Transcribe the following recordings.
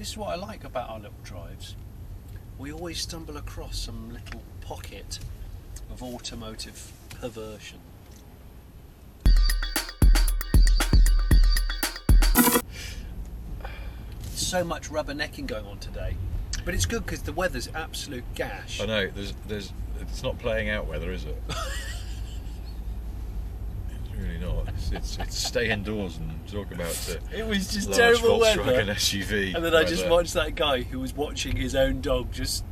This is what I like about our little drives. We always stumble across some little pocket of automotive perversion. So much rubbernecking going on today, but it's good because the weather's absolute gash. I know. It's not playing out weather, is it? It's really not. It's stay indoors and talk about It was just large terrible Volkswagen weather. SUV. And then I just watched that guy who was watching his own dog just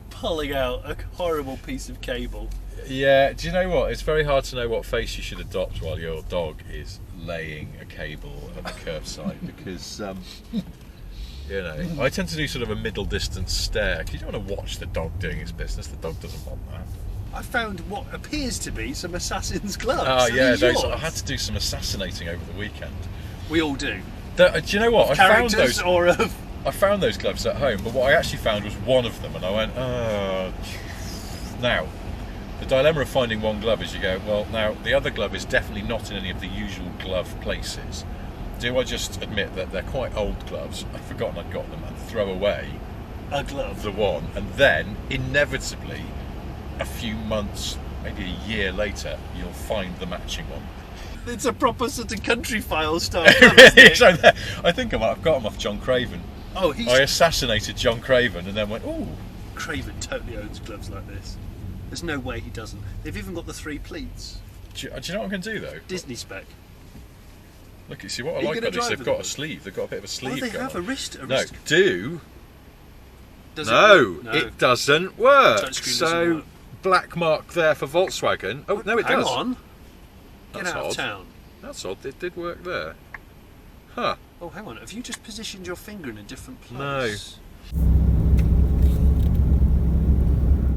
pulling out a horrible piece of cable. Yeah, do you know what? It's very hard to know what face you should adopt while your dog is laying a cable at the curbside because, you know, I tend to do sort of a middle distance stare because you don't want to watch the dog doing its business. The dog doesn't want that. I found what appears to be some assassin's gloves. Oh yeah, yours? I had to do some assassinating over the weekend. We all do. Do you know what? Characters or of... I found those gloves at home, but what I actually found was one of them, and I went, oh. Now, the dilemma of finding one glove is you go, well, now the other glove is definitely not in any of the usual glove places. Do I just admit that they're quite old gloves? I'd forgotten I'd got them and throw away a glove, the one, and then inevitably, a few months, maybe a year later, you'll find the matching one. It's a proper sort of country file style. So I think I might have got them off John Craven. Oh, I assassinated John Craven and then went, ooh. Craven totally owns gloves like this. There's no way he doesn't. They've even got the 3 pleats. Do you know what I can do though? Disney spec. Look, you see what I like about this? They've got a sleeve. They've got a bit of a sleeve. Oh, they have a wrist. No, do. Does no, no, it doesn't work. Touchscreen So doesn't work. black mark there for Volkswagen. Oh no, it Hang does. on. Get That's out of odd. town. That's odd. It did work there. Huh. Oh, hang on. Have you just positioned your finger in a different No. place?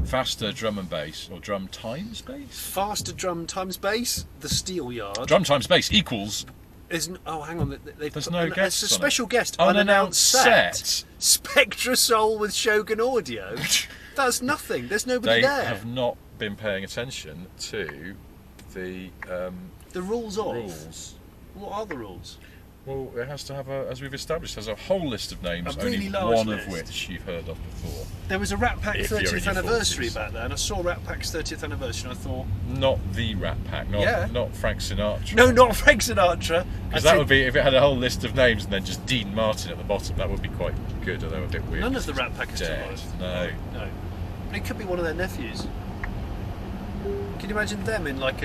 Faster drum and bass, or drum times bass? Faster drum times bass. The steel yard. Drum times bass equals. Oh, hang on. There's no guests It's a on special it. guest. Unannounced set. Spectra Soul with Shogun Audio. That's nothing. There's nobody They there. have not been paying attention to the rules of. rules. What are the rules? Well, it has to have as we've established, has a whole list of names, A really only large one list. of which you've heard of before. There was a Rat Pack If you're in 30th your anniversary 40s. back there, and I saw Rat Pack's 30th anniversary, and I thought, Not the Rat Pack, not Frank Sinatra. no, not Frank Sinatra. Because that would be, if it had a whole list of names and then just Dean Martin at the bottom, that would be quite good, although a bit weird. None of the Rat Pack is still Dead. alive. No. No. But it could be one of their nephews. Can you imagine them in like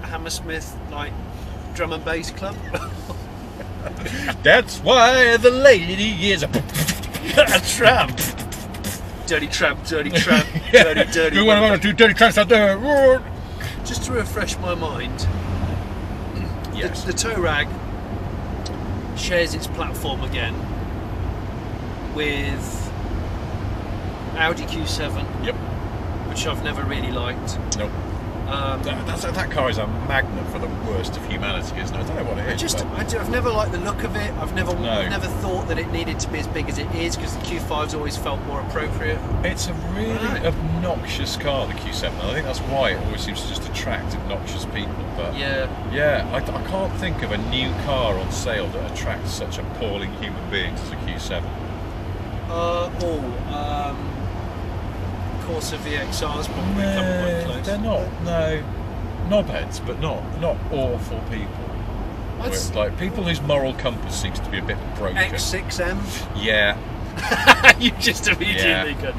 Hammersmith, like drum and bass club? That's why the lady is a tramp. Dirty tramp, dirty tramp, dirty. You want to do dirty tramps out there? Just to refresh my mind, Yes. the tow rag shares its platform again with Audi Q7, Yep. which I've never really liked. Nope. That car is a magnet for the worst of humanity, isn't it? I don't know what it is. I've never liked the look of it. I've never No. thought that it needed to be as big as it is, because the Q5's always felt more appropriate. It's a really obnoxious car, the Q7. And I think that's why it always seems to just attract obnoxious people. But Yeah. I can't think of a new car on sale that attracts such appalling human beings as a Q7. Corsa VXR's probably come quite close. They're not. No, knobheads, but not awful people. What's Like people whose moral compass seems to be a bit broken. X6M? Yeah. You just immediately could.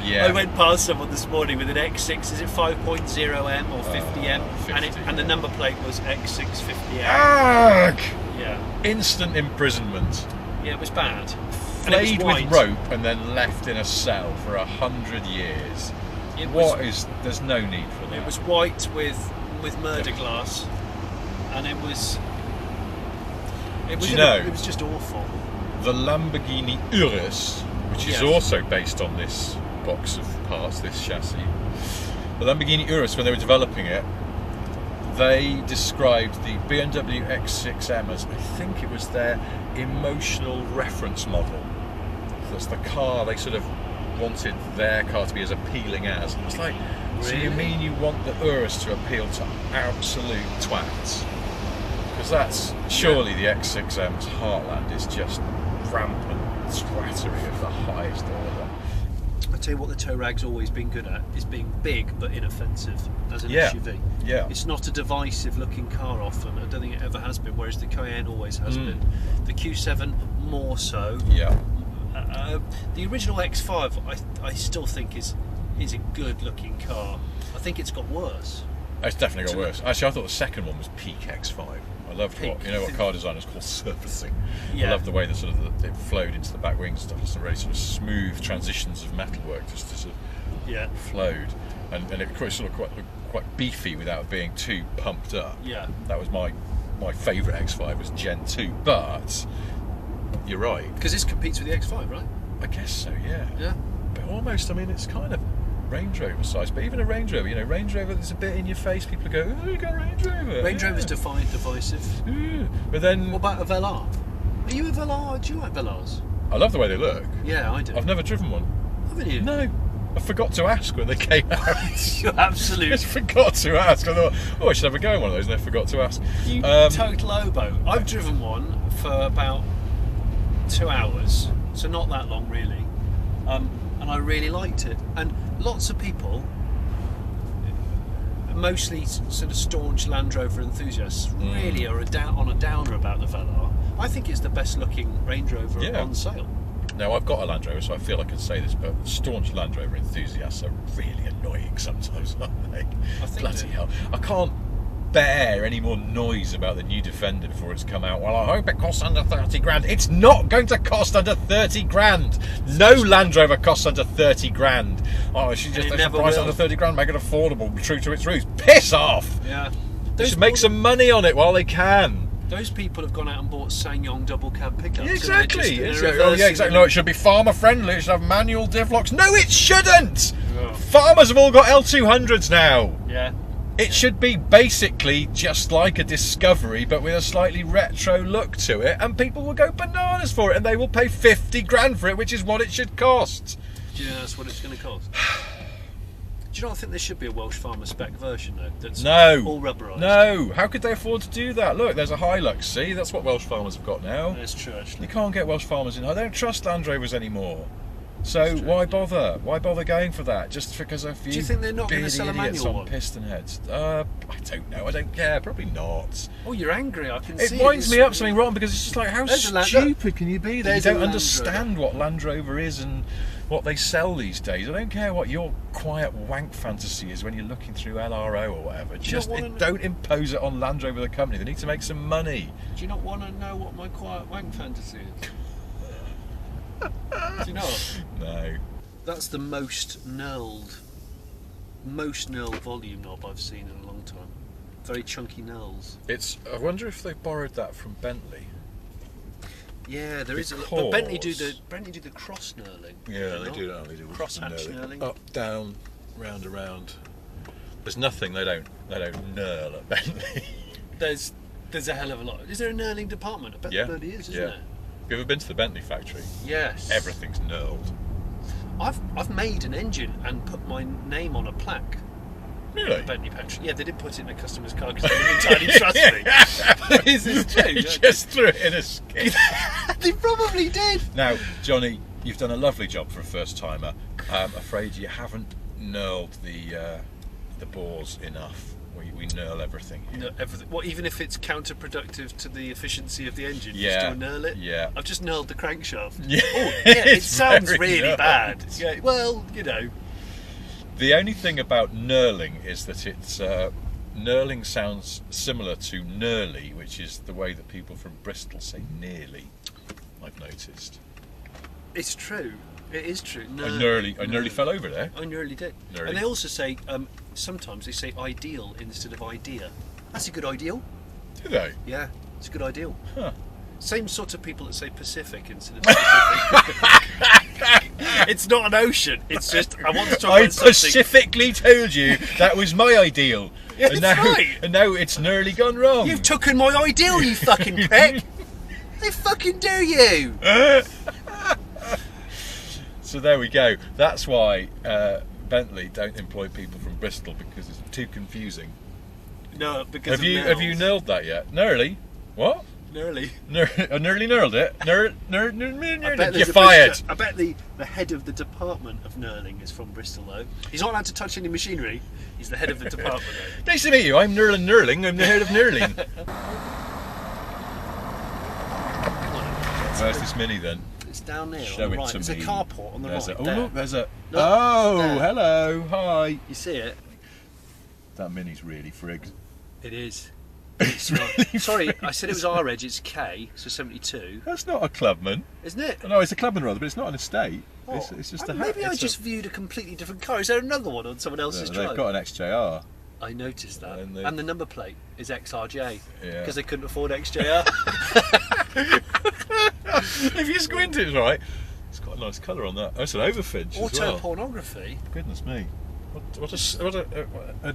Yeah. I went past someone this morning with an X6, is it 5.0M or 50M? 50, and the number plate was X650M. Arg! Yeah. Instant imprisonment. Yeah, it was bad. And it was Flayed white. with rope and then left in a cell for 100 years. There's no need for that. It was white with murder glass, and it was Do you know? It was just awful. The Lamborghini Urus, which is Yes. also based on this box of parts, this chassis. The Lamborghini Urus, when they were developing it, they described the BMW X6M as, I think it was their emotional reference model. That's the car they sort of wanted their car to be as appealing as. And it was like, so you Really? mean you want the Urus to appeal to absolute twats? Because that's surely the X6M's heartland is just rampant twattery of the highest order. I tell you what, the tow rag's always been good at is being big but inoffensive as an SUV. Yeah. It's not a divisive looking car often. I don't think it ever has been. Whereas the Cayenne always has been. The Q7 more so. Yeah. The original X5 I still think is a good looking car. I think it's got worse. It's definitely got worse. Actually, I thought the second one was peak X5. I loved what car designers call surfacing. Yeah. I love the way that it flowed into the back wings and stuff. Just really sort of smooth transitions of metalwork, just sort of flowed, and it sort of quite beefy without being too pumped up. Yeah. That was my favourite X5 was Gen 2, but you're right. Because this competes with the X5, right? I guess so. Yeah. Yeah. But almost. I mean, it's kind of Range Rover size, but even a Range Rover, Range Rover that's a bit in your face, people go, oh, you got a Range Rover. Range Rover's divisive. Ooh. But then... What about a Velar? Are you a Velar? Do you like Velars? I love the way they look. Yeah, I do. I've never driven one. Haven't you? No. I forgot to ask when they came out. You absolutely... I just forgot to ask. I thought, I should have a go in one of those, and I forgot to ask. You total oboe. I've driven one for about 2 hours, so not that long really. And I really liked it. And lots of people, mostly sort of staunch Land Rover enthusiasts, really are on a downer about the Velar. I think it's the best looking Range Rover on sale. Now, I've got a Land Rover, so I feel I can say this, but staunch Land Rover enthusiasts are really annoying sometimes, aren't they? I think Bloody hell. I can't bear any more noise about the new Defender before it's come out. Well, I hope it costs under 30 grand. It's not going to cost under 30 grand. No Land Rover costs under 30 grand. Oh, she just price under 30 grand, make it affordable, true to its roots. Piss off! Yeah. They should make some money on it while they can. Those people have gone out and bought SsangYong double cab pickups. Yeah, exactly. Exactly. No, it should be farmer friendly. It should have manual diff locks. No, it shouldn't. Oh. Farmers have all got L200s now. Yeah. It should be basically just like a Discovery, but with a slightly retro look to it, and people will go bananas for it, and they will pay 50 grand for it, which is what it should cost. Yeah, that's what it's going to cost. Do you not think there should be a Welsh Farmer spec version though? That's all rubberised. No, how could they afford to do that? Look, there's a Hilux. See, that's what Welsh Farmers have got now. That's true, actually. You can't get Welsh Farmers in. I don't trust Land Rovers anymore. So why bother? Why bother going for that? Just because a few Do you think they're not going to sell a idiots manual on one? piston heads? I don't know. I don't care. Probably not. Oh, you're angry. I can see it. Winds me up something wrong because it's just like, how stupid can you be that you don't understand what Land Rover is and what they sell these days? I don't care what your quiet wank fantasy is when you're looking through LRO or whatever. Just don't impose it on Land Rover the company. They need to make some money. Do you not want to know what my quiet wank fantasy is? Do you know what? No. That's the most knurled volume knob I've seen in a long time. Very chunky knurls. I wonder if they borrowed that from Bentley. Yeah, there is. But Bentley do the cross knurling. Yeah, they do. They do cross hatch knurling. Up, down, round, around. There's nothing they don't knurl at Bentley. There's a hell of a lot. Is there a knurling department? I bet there bloody is, isn't there? Have you ever been to the Bentley factory? Yes. Everything's knurled. I've made an engine and put my name on a plaque. Really? Bentley factory. Yeah, they didn't put it in a customer's car because they didn't entirely trust me. This is true. You just threw it in a skid. They probably did. Now, Johnny, you've done a lovely job for a first timer. I'm afraid you haven't knurled the bores enough. We knurl everything here. No, everything. Well, even if it's counterproductive to the efficiency of the engine, you Yeah. still knurl it? Yeah. I've just knurled the crankshaft. Yeah. Oh, yeah, it It's sounds very really knurled. bad. Yeah, well, you know. The only thing about knurling is that it's knurling sounds similar to knurly, which is the way that people from Bristol say nearly. I've noticed. It's true. It is true. I nearly fell over there. I nearly did. Nearly. And they also say, sometimes they say ideal instead of idea. That's a good ideal. Do they? Yeah, it's a good ideal. Huh. Same sort of people that say Pacific instead of Pacific. It's not an ocean. It's just, I want to talk I about something. specifically told you that was my ideal. Yeah, and that's now, right. And now it's nearly gone wrong. You've taken my ideal, you fucking prick. They fucking do you. So there we go. That's why Bentley don't employ people from Bristol, because it's too confusing. No, because Have you knurled that yet? Nearly. What? Nearly. I nearly knurled it. You're There's fired. I bet the head of the department of knurling is from Bristol, though. He's not allowed to touch any machinery. He's the head of the department, though. Nice to meet you. I'm Knurling. I'm the head of knurling. Where's this Mini then? It's down there. Show on the it right. to There's me. a carport on the right. Oh, there. look, there's a. Look, oh, there. hello. Hi. You see it? That Mini's really frigged. It is. It's really Sorry, frigged. I said it was our edge. It's K, so 72, That's not a clubman. isn't it? No, it's a clubman rather, but it's not an estate. Oh, It's just a. maybe I it's just viewed a completely different car. Is there another one on someone else's drive? They've got an XJR. I noticed that. And And the number plate is XRJ. Yeah. Because they couldn't afford XJR. If you squint it right, it's got a nice colour on that. Oh, it's an overfinch as well. Auto pornography. Goodness me. What a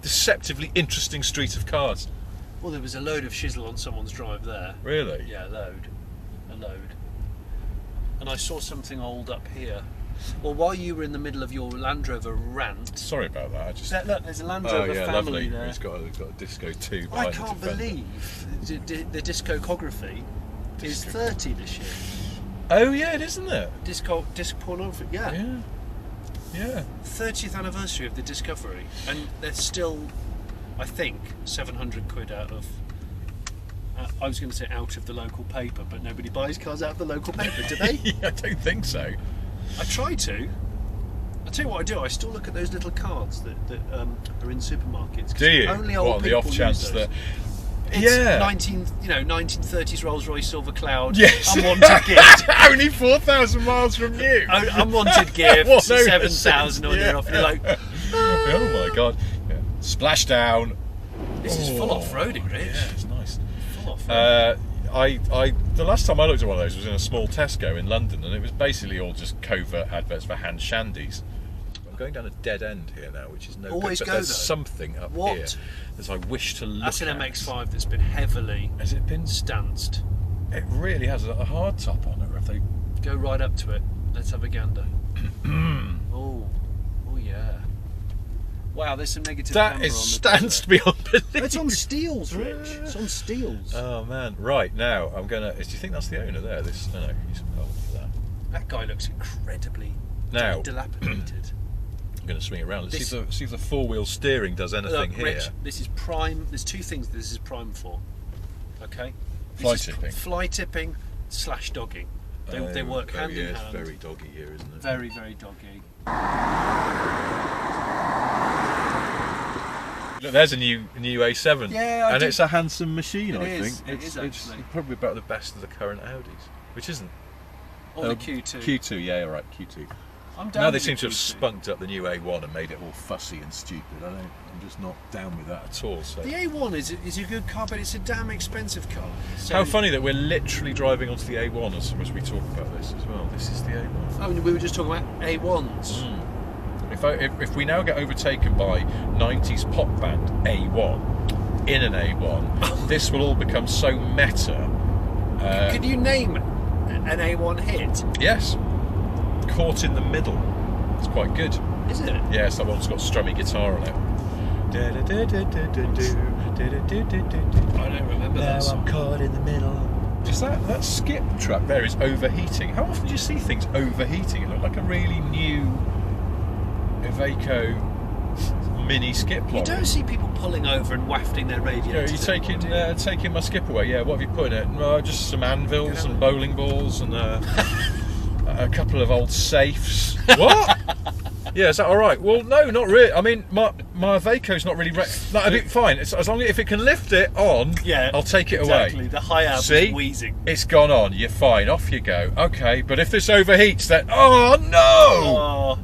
deceptively interesting street of cars. Well, there was a load of shizzle on someone's drive there. Really? Yeah, a load. And I saw something old up here. Well, while you were in the middle of your Land Rover rant... Sorry about that. I just. Look, there's a Land Rover family lovely. there. It's got a Disco 2 behind I can't the Defender. believe the discography is 30 this year. Oh yeah, it is, isn't it? Disc pornography, yeah. Yeah. 30th anniversary of the Discovery, and they're still, I think, 700 quid out of. I was going to say out of the local paper, but nobody buys cars out of the local paper, do they? I don't think so. I try to. I'll tell you what I do. I still look at those little cards that are in supermarkets. 'Cause Do you? Only old What, on the people off use chance those. that. It's Yeah. 1930s Rolls-Royce Silver Cloud. Yes. Unwanted gift. Only 4,000 miles from you. Unwanted gift. What, no, 7,000 on your off. You're like, oh my god. Yeah. Splash down. this is full off-roading, Rich. Yeah, it's nice. Full off-roading. The last time I looked at one of those was in a small Tesco in London, and it was basically all just covert adverts for hand shandies. I'm going down a dead end here now, which is no Always good. But go, there's though. something up What? here as I wish to look That's an at. MX-5 that's been heavily Has it been? stanced. It really has a hard top on it. Or have they? Go right up to it. Let's have a gander. Oh yeah. Wow, there's some negative. That camber is on the stanced there. beyond belief. It's on steels, Rich. It's on steels. Oh man! Right now, I'm gonna. Do you think that's the owner there? This? No, he's hold for that. That guy looks incredibly Now, dilapidated. I'm gonna swing it around. Let's This- see if the four-wheel steering does anything Look, here. Rich, this is prime. There's two things this is prime for. Okay. This Fly is tipping. Fly tipping / dogging. They work hand in It's hand. very doggy here, isn't it? Very, very doggy. Look, there's a new A7. Yeah, I and did- it's a handsome machine. It I is, think it is it's actually. probably about the best of the current Audis, which isn't. Or the Q2. Q2, yeah, all right, Q2. I'm down Now they with seem the to have Q2. spunked up the new A1 and made it all fussy and stupid. I'm just not down with that at all. So. The A1 is a good car, but it's a damn expensive car. So, How funny that we're literally driving onto the A1 as we talk about this as well. This is the A1. I mean, we were just talking about A1s. If we now get overtaken by 90s pop band A1 in an A1, this will all become so meta. Could you name an A1 hit? Yes. Caught in the Middle. It's quite good. Is it? Yeah, it's that one that's got strummy guitar on it. I don't remember that song. caught in the middle. Just that skip track there is overheating. How often do you see things overheating? It looked like a really new Iveco mini skip lorry. You don't see people pulling over and wafting their You know, radiators. you're taking my skip away. Yeah, what have you put in it? Just some anvils and bowling balls and a couple of old safes. What? Yeah, is that all right? Well, no, not really. I mean, my Iveco's not really. That'd be fine. It's, as long as if it can lift it on, Yeah, I'll take it exactly. away. The high ab See? is wheezing. It's gone on. You're fine. Off you go. Okay, but if this overheats, then oh no!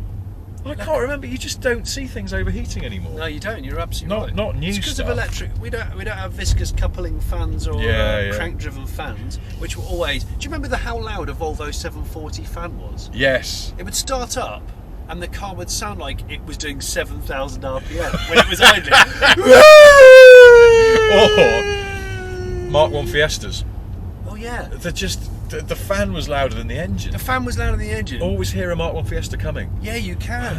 Oh, I can't remember. You just don't see things overheating anymore. no, you don't. You're absolutely right. Not new It's because of stuff. electric. We don't have viscous coupling fans or Yeah. crank-driven fans, which were always. Do you remember how loud a Volvo 740 fan was? Yes. It would start up, and the car would sound like it was doing 7,000 RPM when it was idling. Or Mark 1 Fiestas. Oh yeah. They're just the fan was louder than the engine. The fan was louder than the engine. Always hear a Mark 1 Fiesta coming. Yeah, you can.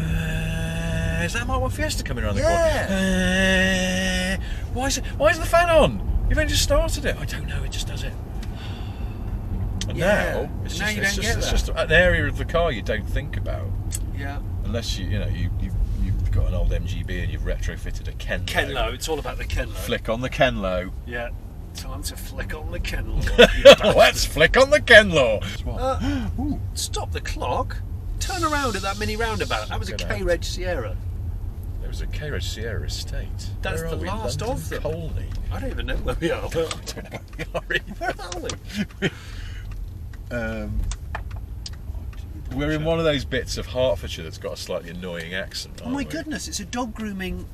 Is that Mark 1 Fiesta coming around the Yeah. corner? Why is the fan on? You've only just started it. I don't know. It just does it. And Yeah. now it's Now just, you it's don't just, get it's that. just an area of the car you don't think about, Yeah. unless you've got an old MGB and you've retrofitted a Kenlo. Kenlo. It's all about the Kenlo. Flick on the Kenlo. Yeah. Time to flick on the Kenlo. Let's flick on the Kenlo. Stop the clock. Turn around at that mini roundabout. That was a Get K-Reg Sierra. There was a K-Reg Sierra estate. That's Where the are we? last London of them. Colney. I don't even know where we are. I don't know where we Where are are we? either. We're in one of those bits of Hertfordshire that's got a slightly annoying accent. Oh my goodness, it's a dog grooming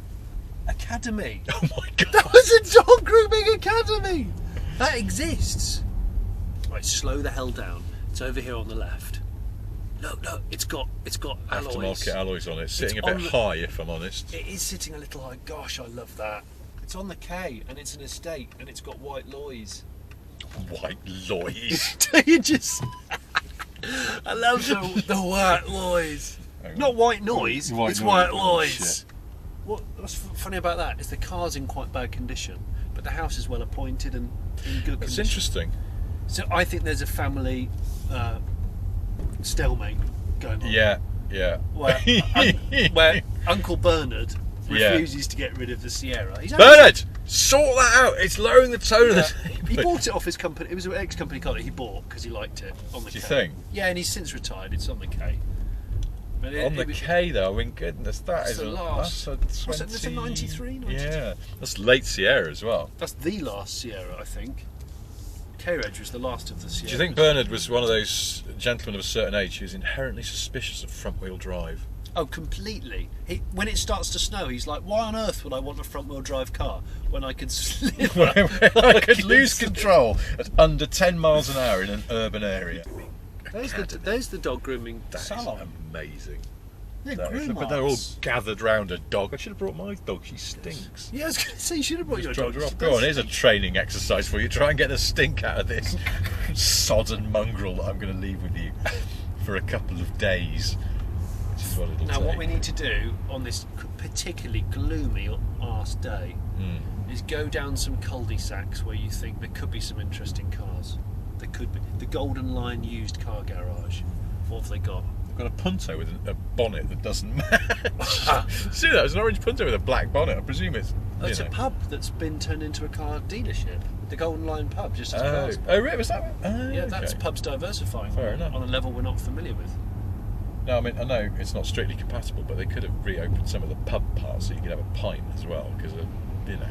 academy. Oh my god. That was a dog grooming academy. That exists. Right, slow the hell down. It's over here on the left. Look, it's got alloys. Aftermarket alloys on it, sitting a on bit the- high if I'm honest. It is sitting a little high. Gosh, I love that. It's on the K and it's an estate and it's got white loys. White loys. Do you just? I love the white loys. Hang on. Not white noise. White it's noise. white Oh, loys. shit. What's funny about that is the car's in quite bad condition, but the house is well appointed and in good That's condition. interesting. So I think there's a family stalemate going on. Yeah. Where Uncle Bernard Yeah. refuses to get rid of the Sierra. He's Bernard, sort that out. It's lowering the tone of the He table. bought it off his company. It was an ex-company car that he bought because he liked it on the Do K. you think? Yeah, and he's since retired. It's on the K. But On the K though, I mean, goodness, That's that's the a last. that's a What's it, that's a 93, 92? Yeah, that's late Sierra as well. That's the last Sierra, I think. K-Reg was the last of the Sierra. Do you think Bernard was one of those gentlemen of a certain age who's inherently suspicious of front-wheel drive? Oh, completely. When it starts to snow, he's like, why on earth would I want a front-wheel drive car when I could slip I could lose control at under 10 miles an hour in an urban area. There's the dog grooming That is salon. amazing. They're That is- but they're all gathered round a dog. I should have brought my dog. She stinks. Yeah, I was going to say, you should have brought your Drop dog. her off. She Go does on, here's a stink. training exercise for you. Try and get the stink out of this sodden mongrel that I'm going to leave with you for a couple of days. Which is what it'll Now, take. what we need to do on this particularly gloomy arse day is go down some cul-de-sacs where you think there could be some interesting cars. There could be. The Golden Line used car garage. What have they got? I've got a Punto with a bonnet that doesn't match. See that? It's an orange Punto with a black bonnet. I presume it's. It's you a know. pub that's been turned into a car dealership. The Golden Line pub, just as Oh, cars. really? Was that? Oh, Yeah, that's okay. pubs diversifying Fair enough. on a level we're not familiar with. No, I mean, I know it's not strictly compatible, but they could have reopened some of the pub parts so you could have a pint as well, because, you know,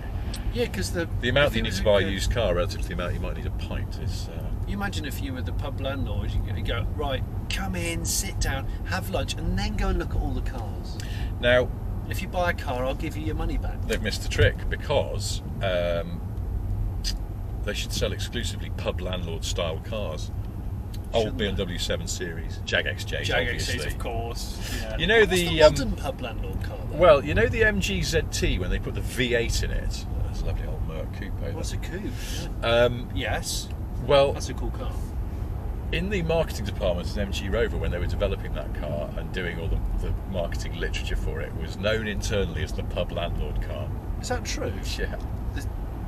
Yeah, because the amount that you need to buy a used car relative to the amount you might need a pint is. You imagine if you were the pub landlord, you go, right, come in, sit down, have lunch, and then go and look at all the cars. Now, If you buy a car, I'll give you your money back. they've missed a trick because they should sell exclusively pub landlord style cars. Old Shouldn't BMW 7 Series, Jag XJs, Jag obviously. XJs, of course. Yeah. You know What's the, the modern pub landlord car, though? Well, you know the MG ZT when they put the V8 in it? That's a lovely old Merc coupe. What's a coupe? Yeah. Yes, Well, that's a cool car. in the marketing department at MG Rover, when they were developing that car and doing all the marketing literature for it, was known internally as the pub landlord car. Is that true? Yeah.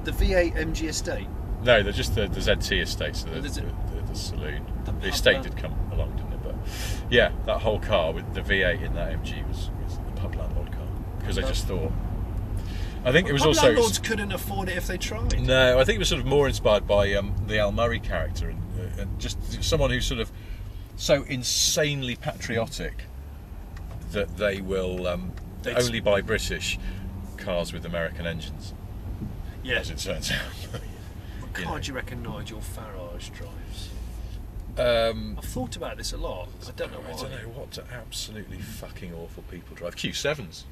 The V8 MG Estate? No, they're just the ZT estate, so There's the saloon. The The pub estate land- did come along, didn't it? But yeah, that whole car with the V8 in that MG was the pub landlord car. Because they just thought... I think it was Pub also... landlords couldn't afford it if they tried. No, I think it was sort of more inspired by the Al Murray character and just someone who's sort of so insanely patriotic that they will only buy British cars with American engines, Yeah. as it turns out. What car do you reckon Nigel Farage drives? I I've thought about this a lot. I don't know why. don't know what absolutely fucking awful people drive. Q7s.